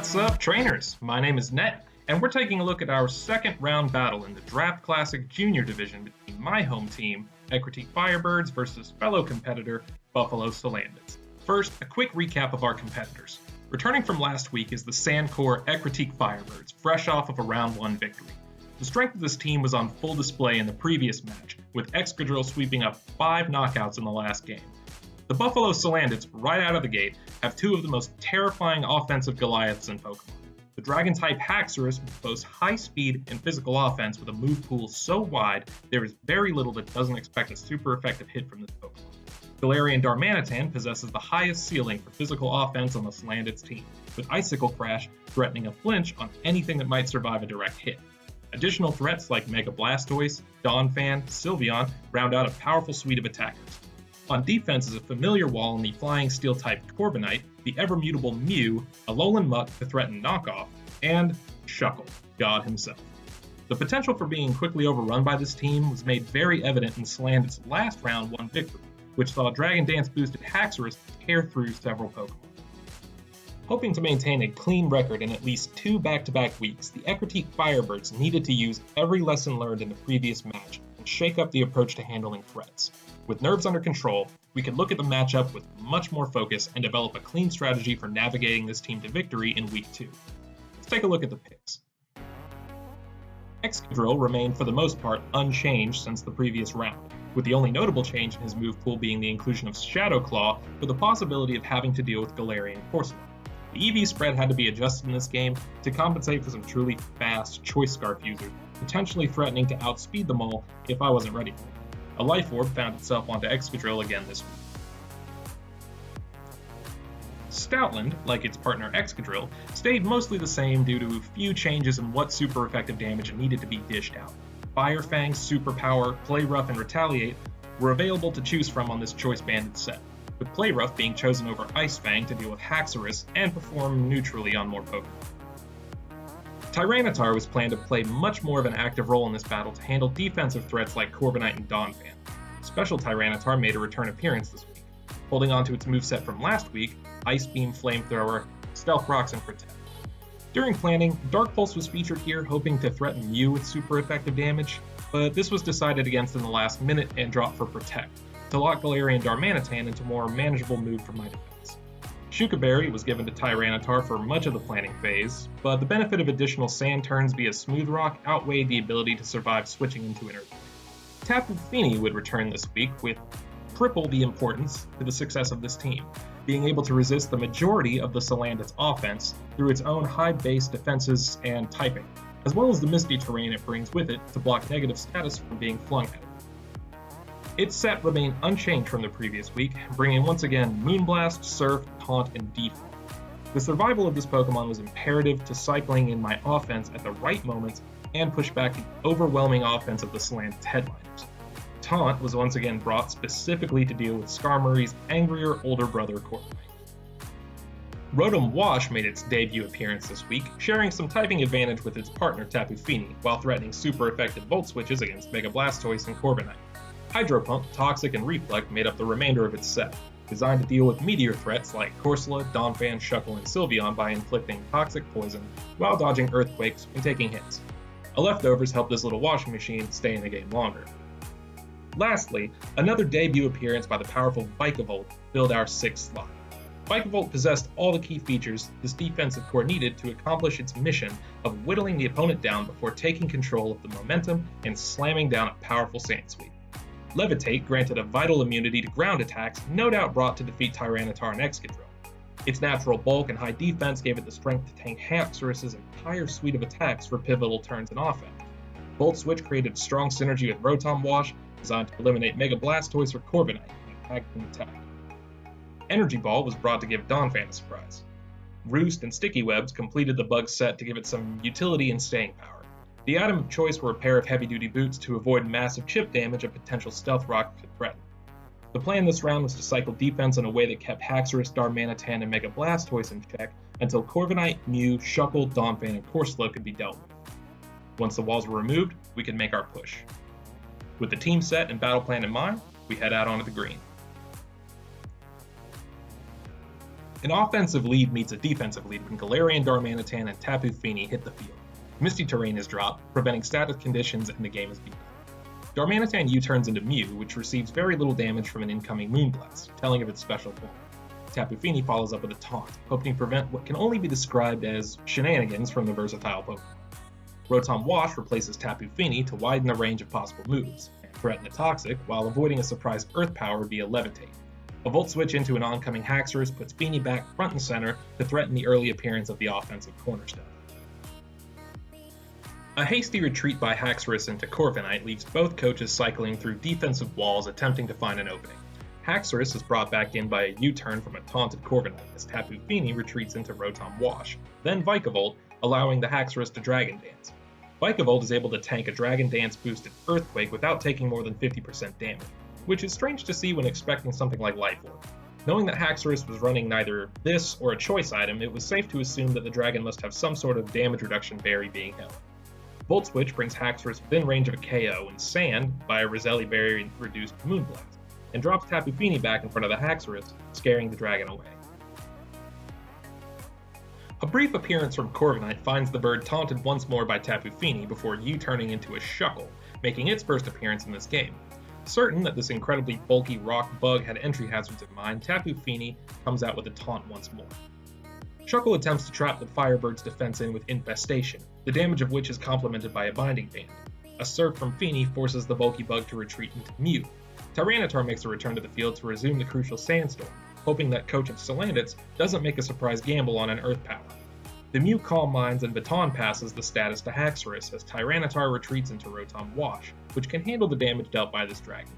What's up, trainers? My name is Net, and we're taking a look at our second round battle in the Draft Classic Junior Division between my home team, Ecruteak Firebirds, versus fellow competitor, Buffalo Salandits. First, a quick recap of our competitors. Returning from last week is the Sandcore Ecruteak Firebirds, fresh off of a round 1 victory. The strength of this team was on full display in the previous match, with Excadrill sweeping up 5 knockouts in the last game. The Buffalo Salandits, right out of the gate, have 2 of the most terrifying offensive Goliaths in Pokemon. The Dragon-type Haxorus boasts high speed and physical offense with a move pool so wide there is very little that doesn't expect a super effective hit from this Pokemon. Galarian Darmanitan possesses the highest ceiling for physical offense on the Salandits team, with Icicle Crash threatening a flinch on anything that might survive a direct hit. Additional threats like Mega Blastoise, Donphan, Sylveon round out a powerful suite of attackers. On defense is a familiar wall in the Flying Steel-type Corviknight, the ever-mutable Mew, Alolan Muck to threaten Knockoff, and Shuckle, God himself. The potential for being quickly overrun by this team was made very evident in Salandits' last round 1 victory, which saw Dragon Dance-boosted Haxorus tear through several Pokemon. Hoping to maintain a clean record in at least 2 back-to-back weeks, the Ecruteak Firebirds needed to use every lesson learned in the previous match and shake up the approach to handling threats. With nerves under control, we could look at the matchup with much more focus and develop a clean strategy for navigating this team to victory in Week 2. Let's take a look at the picks. Excadrill remained for the most part unchanged since the previous round, with the only notable change in his move pool being the inclusion of Shadow Claw with the possibility of having to deal with Galarian Corsola. The EV spread had to be adjusted in this game to compensate for some truly fast Choice Scarf users, potentially threatening to outspeed them all if I wasn't ready for it. A Life Orb found itself onto Excadrill again this week. Stoutland, like its partner Excadrill, stayed mostly the same due to a few changes in what super effective damage needed to be dished out. Fire Fang, Superpower, Play Rough, and Retaliate were available to choose from on this Choice Banded set, with Play Rough being chosen over Ice Fang to deal with Haxorus and perform neutrally on more Pokemon. Tyranitar was planned to play much more of an active role in this battle to handle defensive threats like Corviknight and Donphan. Special Tyranitar made a return appearance this week, holding on to its moveset from last week, Ice Beam, Flamethrower, Stealth Rocks, and Protect. During planning, Dark Pulse was featured here, hoping to threaten Mew with super effective damage, but this was decided against in the last minute and dropped for Protect, to lock Galarian Darmanitan into a more manageable move for my defense. Shukaberry was given to Tyranitar for much of the planning phase, but the benefit of additional sand turns via Smooth Rock outweighed the ability to survive switching into Inner Void. Tapu Fini would return this week with triple the importance to the success of this team, being able to resist the majority of the Salandits' offense through its own high base defenses and typing, as well as the misty terrain it brings with it to block negative status from being flung at it. Its set remained unchanged from the previous week, bringing once again Moonblast, Surf, Taunt, and Default. The survival of this Pokemon was imperative to cycling in my offense at the right moments and push back the overwhelming offense of the Salandits headliners. Taunt was once again brought specifically to deal with Skarmory's angrier older brother Corviknight. Rotom Wash made its debut appearance this week, sharing some typing advantage with its partner Tapu Fini, while threatening super effective Volt Switches against Mega Blastoise and Corviknight. Hydro Pump, Toxic, and Reflect made up the remainder of its set, designed to deal with meteor threats like Corsola, Donphan, Shuckle, and Sylveon by inflicting toxic poison while dodging earthquakes and taking hits. A leftovers helped this little washing machine stay in the game longer. Lastly, another debut appearance by the powerful Vikavolt filled our 6th slot. Vikavolt possessed all the key features this defensive core needed to accomplish its mission of whittling the opponent down before taking control of the momentum and slamming down a powerful Sand Sweep. Levitate granted a vital immunity to ground attacks, no doubt brought to defeat Tyranitar and Excadrill. Its natural bulk and high defense gave it the strength to tank Haxorus' entire suite of attacks for pivotal turns in offense. Volt Switch created strong synergy with Rotom Wash, designed to eliminate Mega Blastoise or Corviknight in a tag team attack. Energy Ball was brought to give Donphan a surprise. Roost and Sticky Webs completed the bug set to give it some utility and staying power. The item of choice were a pair of heavy-duty boots to avoid massive chip damage a potential Stealth Rock could threaten. The plan this round was to cycle defense in a way that kept Haxorus, Darmanitan, and Mega Blastoise in check until Corviknight, Mew, Shuckle, Donphan, and Corsola could be dealt with. Once the walls were removed, we could make our push. With the team set and battle plan in mind, we head out onto the green. An offensive lead meets a defensive lead when Galarian Darmanitan and Tapu Fini hit the field. Misty Terrain is dropped, preventing static conditions, and the game is begun. Darmanitan U-turns into Mew, which receives very little damage from an incoming Moonblast, telling of its special form. Tapu Fini follows up with a taunt, hoping to prevent what can only be described as shenanigans from the versatile Pokemon. Rotom Wash replaces Tapu Fini to widen the range of possible moves, and threaten a Toxic while avoiding a surprise Earth Power via Levitate. A Volt Switch into an oncoming Haxorus puts Fini back front and center to threaten the early appearance of the offensive cornerstone. A hasty retreat by Haxorus into Corviknight leaves both coaches cycling through defensive walls attempting to find an opening. Haxorus is brought back in by a U-turn from a taunted Corviknight as Tapu Fini retreats into Rotom Wash, then Vikavolt, allowing the Haxorus to Dragon Dance. Vikavolt is able to tank a Dragon Dance boosted Earthquake without taking more than 50% damage, which is strange to see when expecting something like Life Orb. Knowing that Haxorus was running neither this or a choice item, it was safe to assume that the dragon must have some sort of damage reduction berry being held. Volt Switch brings Haxorus within range of a KO and Sand by a Roselli Berry reduced Moonblast, and drops Tapu Fini back in front of the Haxorus, scaring the dragon away. A brief appearance from Corviknight finds the bird taunted once more by Tapu Fini before U-turning into a Shuckle, making its first appearance in this game. Certain that this incredibly bulky rock bug had entry hazards in mind, Tapu Fini comes out with a taunt once more. Shuckle attempts to trap the Firebird's defense in with Infestation, the damage of which is complemented by a Binding Band. A Surf from Fini forces the bulky bug to retreat into Mew. Tyranitar makes a return to the field to resume the crucial Sandstorm, hoping that coach of Salandits doesn't make a surprise gamble on an Earth Power. The Mew Calm Minds and Baton passes the status to Haxorus as Tyranitar retreats into Rotom Wash, which can handle the damage dealt by this dragon.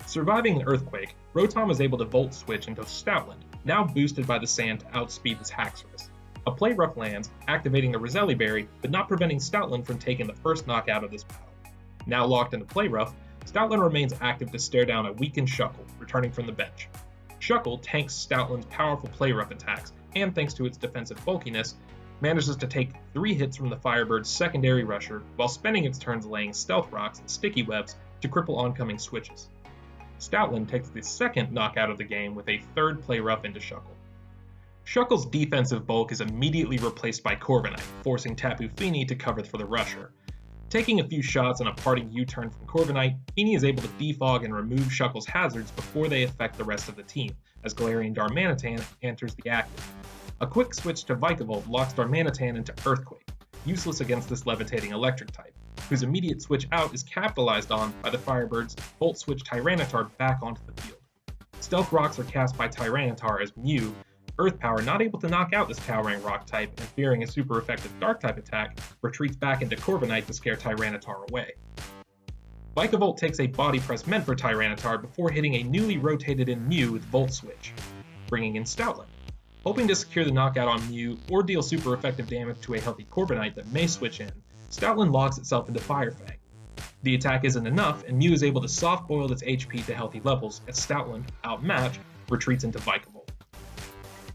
Surviving an Earthquake, Rotom is able to Volt Switch into Stoutland, now boosted by the sand to outspeed this Haxorus. A Play Rough lands, activating the Roselli Berry, but not preventing Stoutland from taking the first knockout of this battle. Now locked into Play Rough, Stoutland remains active to stare down a weakened Shuckle, returning from the bench. Shuckle tanks Stoutland's powerful Play Rough attacks, and thanks to its defensive bulkiness, manages to take 3 hits from the Firebird's secondary rusher while spending its turns laying Stealth Rocks and Sticky Webs to cripple oncoming switches. Stoutland takes the second knockout of the game with a third Play Rough into Shuckle. Shuckle's defensive bulk is immediately replaced by Corviknight, forcing Tapu Fini to cover for the rusher. Taking a few shots on a parting U-turn from Corviknight, Fini is able to defog and remove Shuckle's hazards before they affect the rest of the team, as Galarian Darmanitan enters the active. A quick switch to Vikavolt locks Darmanitan into Earthquake, useless against this levitating electric type, whose immediate switch out is capitalized on by the Firebirds Volt Switch Tyranitar back onto the field. Stealth Rocks are cast by Tyranitar as Mew, Earth Power not able to knock out this towering rock type and fearing a super effective dark type attack, retreats back into Corviknight to scare Tyranitar away. Vikavolt takes a body press meant for Tyranitar before hitting a newly rotated in Mew with Volt Switch, bringing in Stoutland. Hoping to secure the knockout on Mew or deal super effective damage to a healthy Corviknight that may switch in, Stoutland locks itself into Fire Fang. The attack isn't enough, and Mew is able to soft-boil its HP to healthy levels as Stoutland, outmatched, retreats into Vikavolt.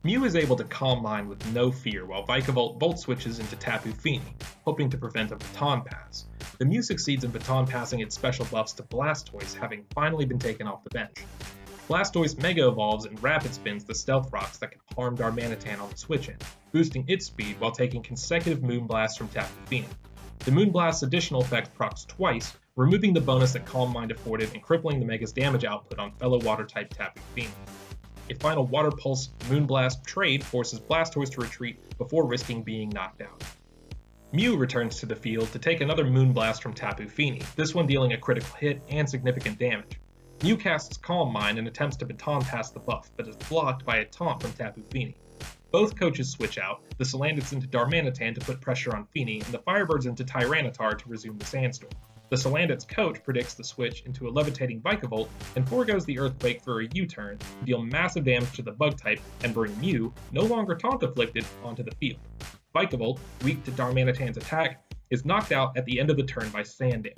Mew is able to Calm Mind with no fear while Vikavolt Volt Switches into Tapu Fini, hoping to prevent a Baton Pass. The Mew succeeds in Baton Passing its special buffs to Blastoise, having finally been taken off the bench. Blastoise Mega Evolves and Rapid Spins the Stealth Rocks that can harm Darmanitan on the switch-in, boosting its speed while taking consecutive Moonblasts from Tapu Fini. The Moonblast's additional effect procs twice, removing the bonus that Calm Mind afforded and crippling the Mega's damage output on fellow Water-type Tapu Fini. A final Water Pulse Moonblast trade forces Blastoise to retreat before risking being knocked out. Mew returns to the field to take another Moonblast from Tapu Fini, this one dealing a critical hit and significant damage. Mew casts Calm Mind and attempts to Baton Pass the buff, but is blocked by a taunt from Tapu Fini. Both coaches switch out, the Salandits into Darmanitan to put pressure on Fini, and the Firebirds into Tyranitar to resume the Sandstorm. The Salandits coach predicts the switch into a levitating Vikavolt and foregoes the Earthquake for a U-turn to deal massive damage to the bug type and bring Mew, no longer taunt afflicted, onto the field. Vikavolt, weak to Darmanitan's attack, is knocked out at the end of the turn by sand damage.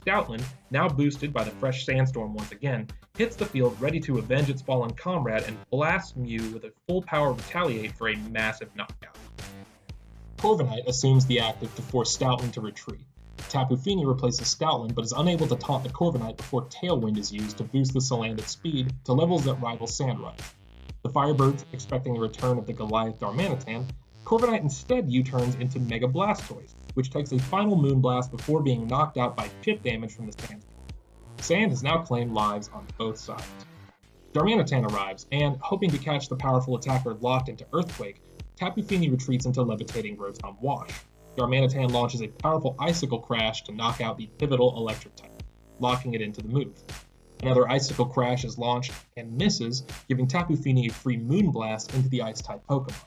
Stoutland, now boosted by the fresh Sandstorm once again, hits the field ready to avenge its fallen comrade and blasts Mew with a full power Retaliate for a massive knockout. Corviknight assumes the active to force Stoutland to retreat. Tapu Fini replaces Stoutland but is unable to taunt the Corviknight before Tailwind is used to boost the Salandit's speed to levels that rival Sandrush. The The Firebirds, expecting the return of the Goliath Darmanitan, Corviknight instead U-turns into Mega Blastoise, which takes a final Moonblast before being knocked out by chip damage from the Sand. Sand has now claimed lives on both sides. Darmanitan arrives, and, hoping to catch the powerful attacker locked into Earthquake, Tapu Fini retreats into Levitating Rotom Wash. Darmanitan launches a powerful Icicle Crash to knock out the pivotal Electric type, locking it into the move. Another Icicle Crash is launched and misses, giving Tapu Fini a free Moonblast into the Ice-type Pokemon.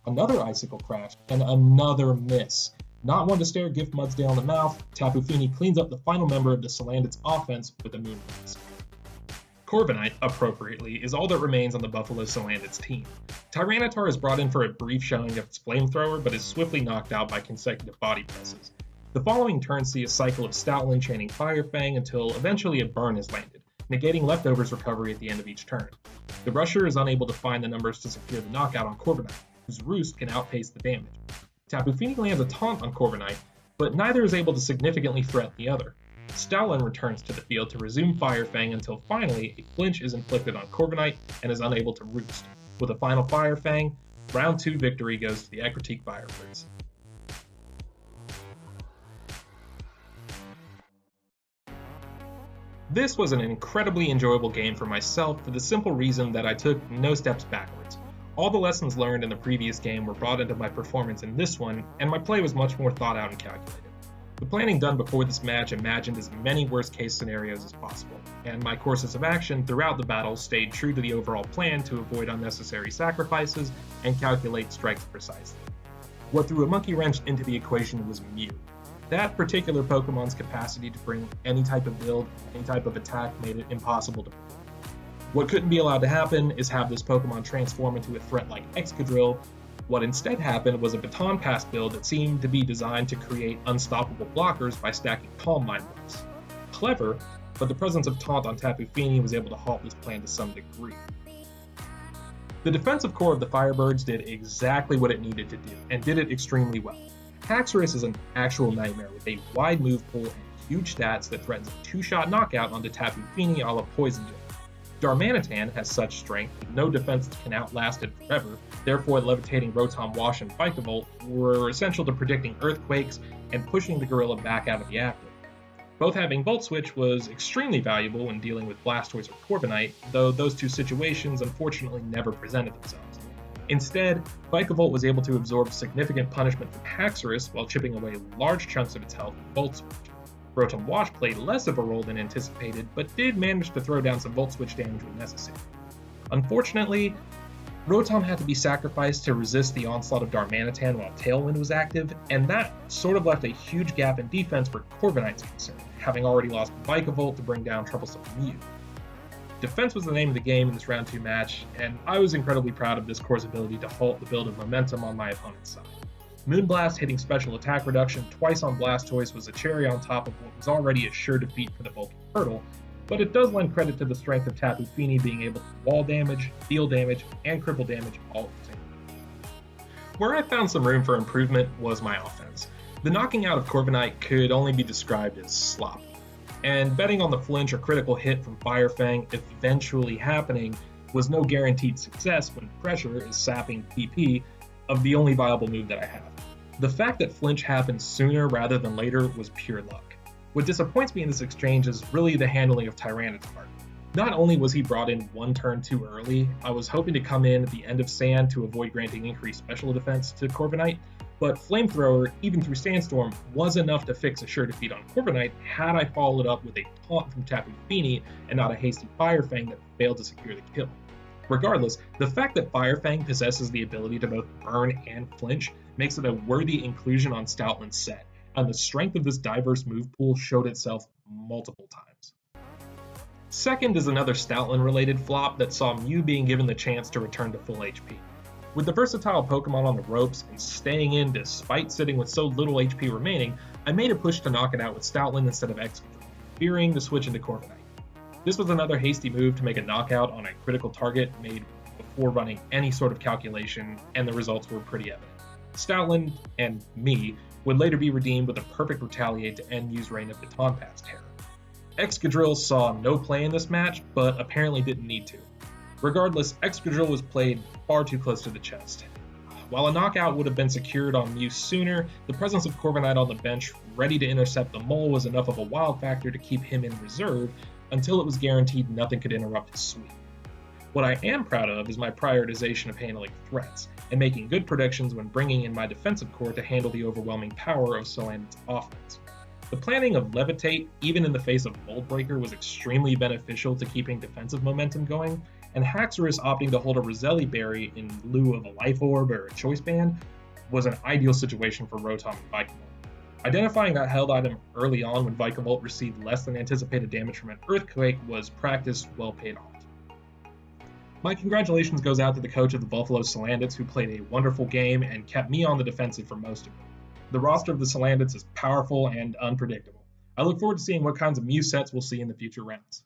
Another Icicle Crash, and another miss. Not one to stare Gift Mudsdale in the mouth, Tapu Fini cleans up the final member of the Salandits offense with a Moonblast. Corviknight, appropriately, is all that remains on the Buffalo Salandits team. Tyranitar is brought in for a brief showing of its flamethrower, but is swiftly knocked out by consecutive body presses. The following turns see a cycle of Stoutland chaining Fire Fang until eventually a burn is landed, negating Leftover's recovery at the end of each turn. The Rusher is unable to find the numbers to secure the knockout on Corviknight, whose Roost can outpace the damage. Tapu Fini lands a taunt on Corviknight, but neither is able to significantly threaten the other. Stoutland returns to the field to resume Fire Fang until finally a flinch is inflicted on Corviknight and is unable to roost. With a final Fire Fang, round 2 victory goes to the Ecruteak Firebirds. This was an incredibly enjoyable game for myself for the simple reason that I took no steps backwards. All the lessons learned in the previous game were brought into my performance in this one, and my play was much more thought out and calculated. The planning done before this match imagined as many worst-case scenarios as possible, and my courses of action throughout the battle stayed true to the overall plan to avoid unnecessary sacrifices and calculate strikes precisely. What threw a monkey wrench into the equation was Mew. That particular Pokemon's capacity to bring any type of build, any type of attack made it impossible to predict. What couldn't be allowed to happen is have this Pokemon transform into a threat like Excadrill. What instead happened was a Baton Pass build that seemed to be designed to create unstoppable blockers by stacking Calm Mind blocks. Clever, but the presence of Taunt on Tapu Fini was able to halt this plan to some degree. The defensive core of the Firebirds did exactly what it needed to do, and did it extremely well. Haxorus is an actual nightmare with a wide move pool and huge stats that threatens a 2-shot knockout onto Tapu Fini a la Poison Gem. Darmanitan has such strength that no defense can outlast it forever, therefore Levitating Rotom Wash and Vikavolt were essential to predicting earthquakes and pushing the gorilla back out of the active. Both having Volt Switch was extremely valuable when dealing with Blastoise or Corviknight, though those two situations unfortunately never presented themselves. Instead, Vikavolt was able to absorb significant punishment from Haxorus while chipping away large chunks of its health with Volt Switch. Rotom Wash played less of a role than anticipated, but did manage to throw down some Volt Switch damage when necessary. Unfortunately, Rotom had to be sacrificed to resist the onslaught of Darmanitan while Tailwind was active, and that sort of left a huge gap in defense for Corviknight's concern, having already lost Vikavolt to bring down troublesome Mew. Defense was the name of the game in this round 2 match, and I was incredibly proud of this core's ability to halt the build of momentum on my opponent's side. Moonblast hitting special attack reduction twice on Blastoise was a cherry on top of what was already a sure defeat for the bulky Turtle, but it does lend credit to the strength of Tapu Fini being able to wall damage, deal damage, and cripple damage all at the same time. Where I found some room for improvement was my offense. The knocking out of Corviknight could only be described as sloppy, and betting on the flinch or critical hit from Fire Fang eventually happening was no guaranteed success when pressure is sapping PP of the only viable move that I have. The fact that flinch happened sooner rather than later was pure luck. What disappoints me in this exchange is really the handling of Tyranitar. Not only was he brought in one turn too early, I was hoping to come in at the end of Sand to avoid granting increased special defense to Corviknight, but Flamethrower, even through Sandstorm, was enough to fix a sure defeat on Corviknight had I followed up with a taunt from Tapu Fini and not a hasty Fire Fang that failed to secure the kill. Regardless, the fact that Fire Fang possesses the ability to both burn and flinch makes it a worthy inclusion on Stoutland's set, and the strength of this diverse move pool showed itself multiple times. Second is another Stoutland-related flop that saw Mew being given the chance to return to full HP. With the versatile Pokemon on the ropes and staying in despite sitting with so little HP remaining, I made a push to knock it out with Stoutland instead of Excadrill, fearing the switch into Corviknight. This was another hasty move to make a knockout on a critical target made before running any sort of calculation, and the results were pretty evident. Stoutland, and me, would later be redeemed with a perfect retaliate to end Mew's reign of Baton Pass terror. Excadrill saw no play in this match, but apparently didn't need to. Regardless, Excadrill was played far too close to the chest. While a knockout would have been secured on Mew sooner, the presence of Corviknight on the bench ready to intercept the mole was enough of a wild factor to keep him in reserve until it was guaranteed nothing could interrupt his sweep. What I am proud of is my prioritization of handling threats, and making good predictions when bringing in my defensive core to handle the overwhelming power of Salandit's offense. The planning of Levitate, even in the face of Mold Breaker, was extremely beneficial to keeping defensive momentum going, and Haxorus opting to hold a Roselli Berry in lieu of a Life Orb or a Choice Band was an ideal situation for Rotom and Vikavolt. Identifying that held item early on when Vikavolt received less than anticipated damage from an Earthquake was practice well paid off. My congratulations goes out to the coach of the Buffalo Salandits, who played a wonderful game and kept me on the defensive for most of it. The roster of the Salandits is powerful and unpredictable. I look forward to seeing what kinds of Mew sets we'll see in the future rounds.